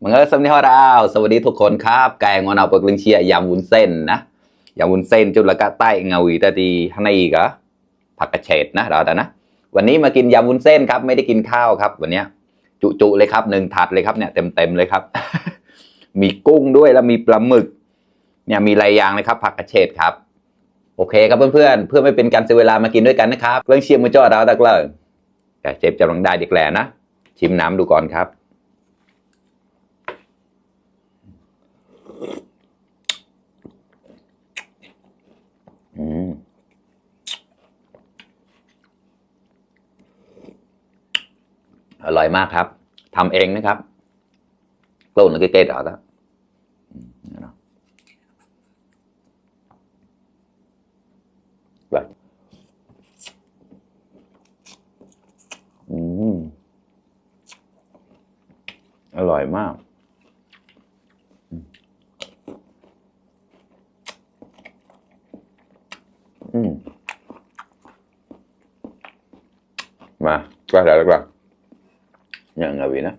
มังเอิญสวัสดีฮอดาวสวัสดีทุกคนครับแกงวันเอาปกลิงเชียยำวุ้นเส้นนะยำวุ้นเส้นจุดละกะใต้เงาอีตาดีข้างในอีกอะผักกระเฉดนะเราแต่นะวันนี้มากินยำวุ้นเส้นครับไม่ได้กินข้าวครับวันนี้จุเลยครับ1 ถาดเลยครับเนี่ยเต็มเลยครับ มีกุ้งด้วยแล้วมีปลาหมึกเนี่ยมีหลายอย่างเลยครับผักกระเฉดครับโอเคครับเพื่อนเพื่อไม่เป็นการเสียเวลามากินด้วยกันนะครับเรื่องเชียร์มือจ่อเราตะเกลอแต่เจ็บจะลองได้ดีแกลนะชิมน้ำดูก่อนครับอร่อยมากครับทำเองนะครับกลุ่นเกล็ดๆออกแล้วแบบอร่อยมากมาก็ได้แล้วกันอย่างไรนะ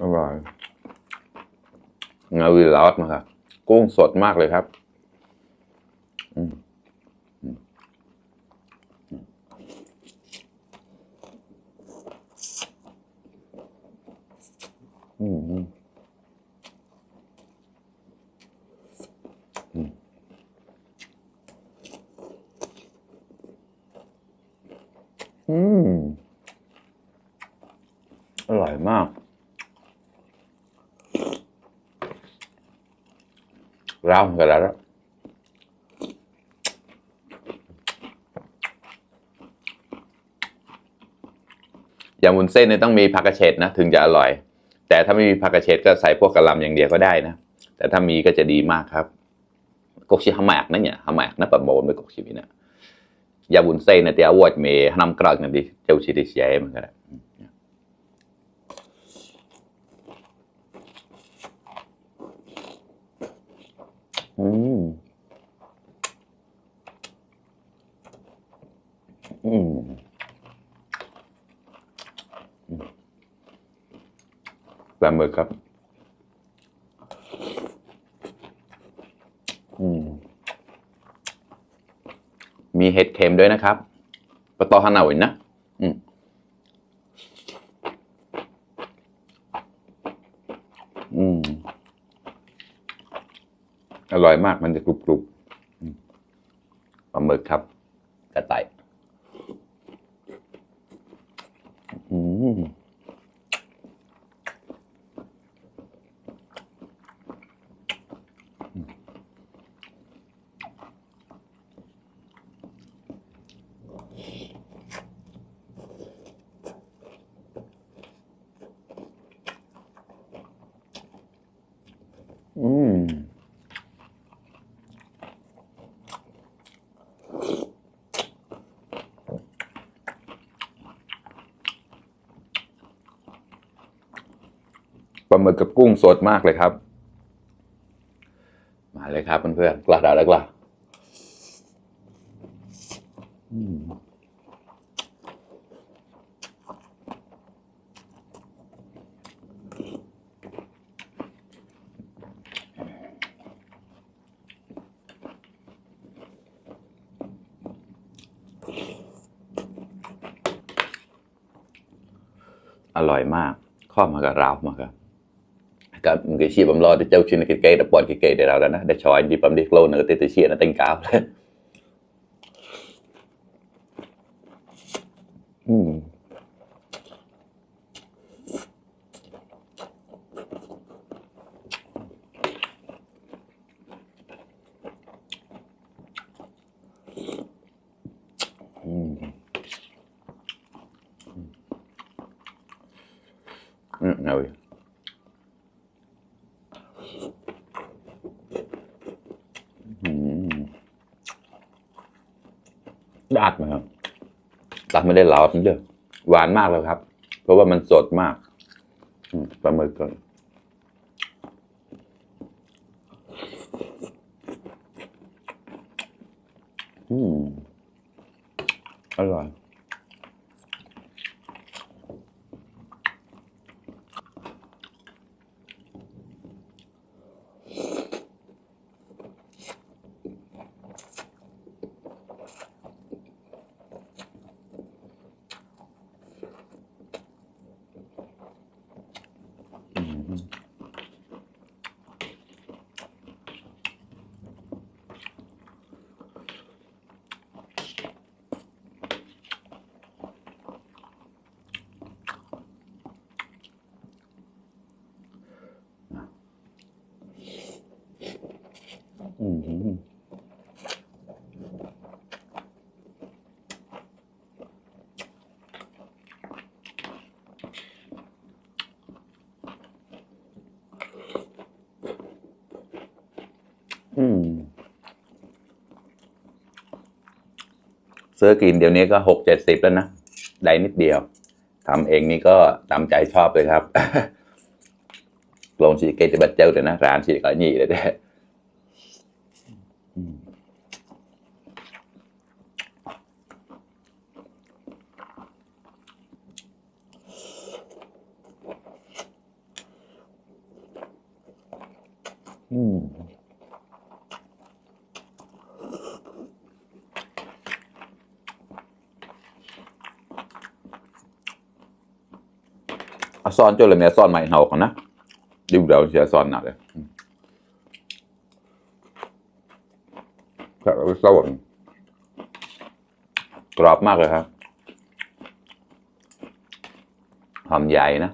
อร่อยเงาวีลอสมาครับกุ้งสดมากเลยครับอร่อยมากเรากันแล้วอย่างวุ้นเส้นเนี่ยต้องมีผักกระเฉดนะถึงจะอร่อยแต่ถ้าไม่มีผักกระเฉดก็ใส่พวกกะหล่ำอย่างเดียวก็ได้นะแต่ถ้ามีก็จะดีมากครับกกชีหามากนะเนี่ยหามากนะปะโบนไปกกชีเนี่ยอย่าวุ้นเส้นเนี่ยเดี๋ยววอดเมย์น้ำกรอกนั่นดิเจ้าชีดิเชียมันก็ได้ปลาหมึกครับมีเห็ดเค็มด้วยนะครับปลาตอฮานาวินนะอร่อยมากมันจะกรุบๆปลาหมึกครับกระต่ายปลาหมึกกับกุ้งสดมากเลยครับมาเลยครับเพื่อนๆกล้าด่าแล้วกล้าอร่อยมากข้อมากับเรามาครับก็มันก็ชีบำรอเจ้าชินเก๋ๆแต่ปอดเก๋ๆเดี๋ยวเราแล้วนะได้ชอยดีปั๊มดิโกลนก็เตะเชียนะเต็งกาวเลย rồi đạt màครับตัดไม่ได้หลอดเด้อหวานมากเลยครับ เพราะว่ามันสดมากปลาหมึกก่อนอร่อยซื้อกินเดี๋ยวนี้ก็60-70แล้วนะได้นิดเดียวทำเองนี่ก็ตามใจชอบเลยครับลงชีเกตบัตเจลเลยนะร้านชีก็ยี่เลยเด้ซ่อนจนเลยเนี่ยซ่อนใหม่เห่ากันนะดูเดี๋ยวเสียซ่อนหนักเลยแบบสวรรค์กรอบมากเลยครับหอมใหญ่นะ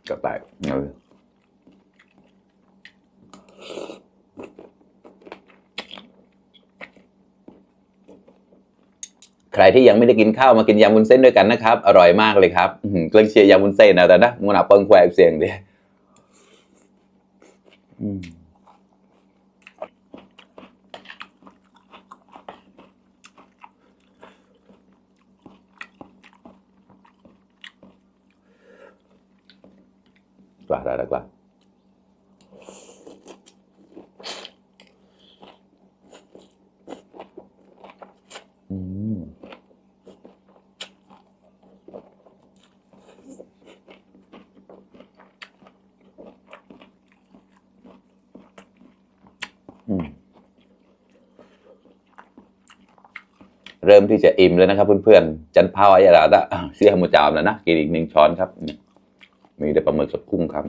ก็แตกใครที่ยังไม่ได้กินข้าวมากินยำวุ้นเส้นด้วยกันนะครับอร่อยมากเลยครับเครื่องเชียร์ยำวุ้นเส้นนะแต่นะมันเอาเปิ้งแควเสียงดิกล้าได้กล้าเริ่มที่จะอิ่มแล้วนะครับเพื่อนๆจันพาวอะไรล่ะเสี่ยมูจามแล้วนะกินอีก1 ช้อนครับมีแต่ปลาหมึกกับกุ้งครับ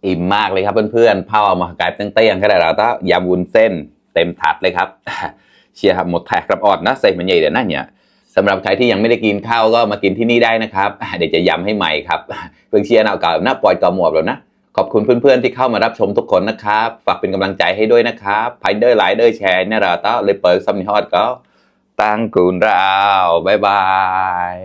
อิ่มมากเลยครับเพื่อนๆเผาเอามากลายเป็นเตี้ยงแค่ไหนแล้วต้ายำวุ้นเส้นเต็มถาดเลยครับเชียร์หมดแท็กกระออดนะใส่มันใหญ่เดี๋ยวนั่นเนี่ยสำหรับใครที่ยังไม่ได้กินข้าวก็มากินที่นี่ได้นะครับเดี๋ยวจะยำให้ใหม่ครับเพิ่งเชียร์เอาเก่าหน้าปล่อยก่อหมวบแล้วนะขอบคุณเพื่อนๆที่เข้ามารับชมทุกคนนะครับฝากเป็นกำลังใจให้ด้วยนะครับไพเดอร์ไลเดอร์แชร์เนี่ยเราต้าเลยเปิดซัมนิฮอตก็ตั้งกูนเราบ๊ายบาย